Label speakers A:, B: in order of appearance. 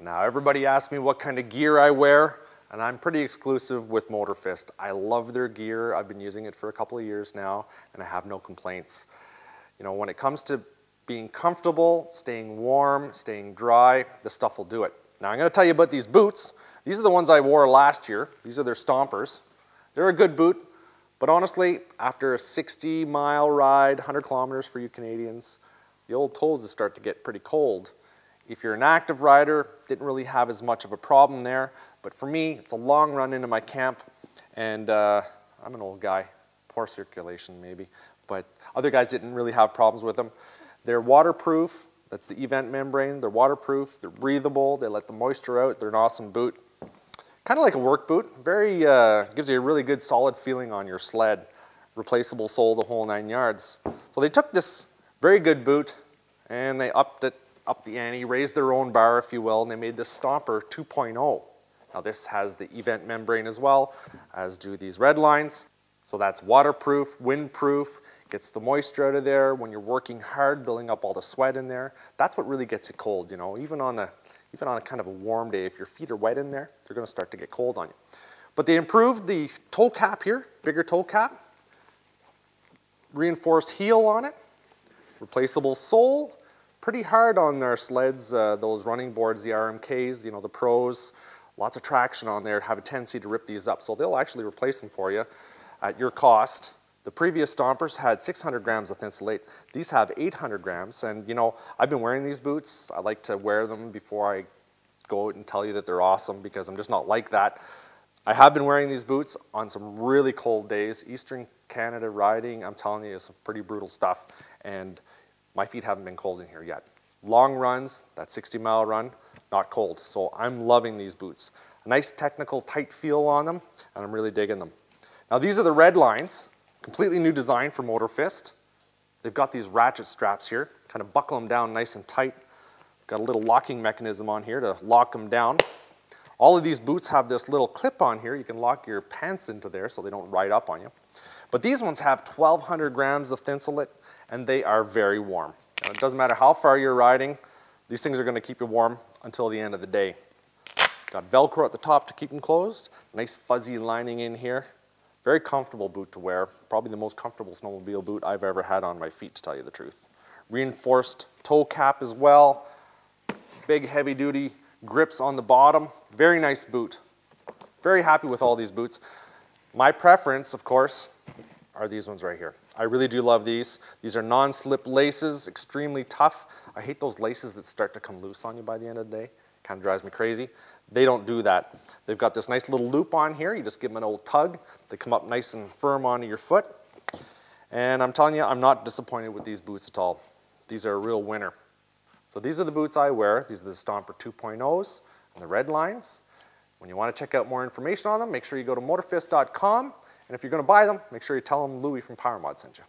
A: Now everybody asks me what kind of gear I wear, and I'm pretty exclusive with MotorFist. I love their gear. I've been using it for a couple of years now, and I have no complaints. You know, when it comes to being comfortable, staying warm, staying dry, this stuff will do it. Now I'm going to tell you about these boots. These are the ones I wore last year. These are their Stompers. They're a good boot, but honestly, after a 60-mile ride, 100 kilometers for you Canadians, the old toes will start to get pretty cold. If you're an active rider, didn't really have as much of a problem there, but for me, it's a long run into my camp, and I'm an old guy, poor circulation maybe, but other guys didn't really have problems with them. They're waterproof. That's the event membrane. They're waterproof. They're breathable. They let the moisture out. They're an awesome boot. Kind of like a work boot. Very gives you a really good solid feeling on your sled. Replaceable sole, the whole 9 yards. So they took this very good boot and they upped the ante, raised their own bar, if you will, and they made this Stomper 2.0. Now this has the event membrane as well, as do these red lines. So that's waterproof, windproof, gets the moisture out of there when you're working hard, building up all the sweat in there. That's what really gets you cold, you know, even on a kind of a warm day, if your feet are wet in there, they're going to start to get cold on you. But they improved the toe cap here, bigger toe cap, reinforced heel on it, replaceable sole, pretty hard on their sleds, those running boards, the RMKs, you know, the pros, lots of traction on there, have a tendency to rip these up. So they'll actually replace them for you at your cost. The previous Stompers had 600 grams of Thinsulate. These have 800 grams. And you know, I've been wearing these boots. I like to wear them before I go out and tell you that they're awesome because I'm just not like that. I have been wearing these boots on some really cold days. Eastern Canada riding, I'm telling you, it's some pretty brutal stuff. And my feet haven't been cold in here yet. Long runs, that 60-mile run, not cold. So I'm loving these boots. A nice technical tight feel on them, and I'm really digging them. Now these are the red lines. Completely new design for MotorFist. They've got these ratchet straps here, kind of buckle them down nice and tight. Got a little locking mechanism on here to lock them down. All of these boots have this little clip on here. You can lock your pants into there so they don't ride up on you. But these ones have 1,200 grams of Thinsulate, and they are very warm. And it doesn't matter how far you're riding, these things are going to keep you warm until the end of the day. Got Velcro at the top to keep them closed. Nice fuzzy lining in here. Very comfortable boot to wear, probably the most comfortable snowmobile boot I've ever had on my feet, to tell you the truth. Reinforced toe cap as well, big heavy duty grips on the bottom, very nice boot. Very happy with all these boots. My preference, of course, are these ones right here. I really do love these. These are non-slip laces, extremely tough. I hate those laces that start to come loose on you by the end of the day. Kind of drives me crazy. They don't do that. They've got this nice little loop on here. You just give them an old tug. They come up nice and firm onto your foot. And I'm telling you, I'm not disappointed with these boots at all. These are a real winner. So these are the boots I wear. These are the Stomper 2.0s and the red lines. When you want to check out more information on them, make sure you go to motorfist.com. And if you're going to buy them, make sure you tell them Louis from PowerModz sent you.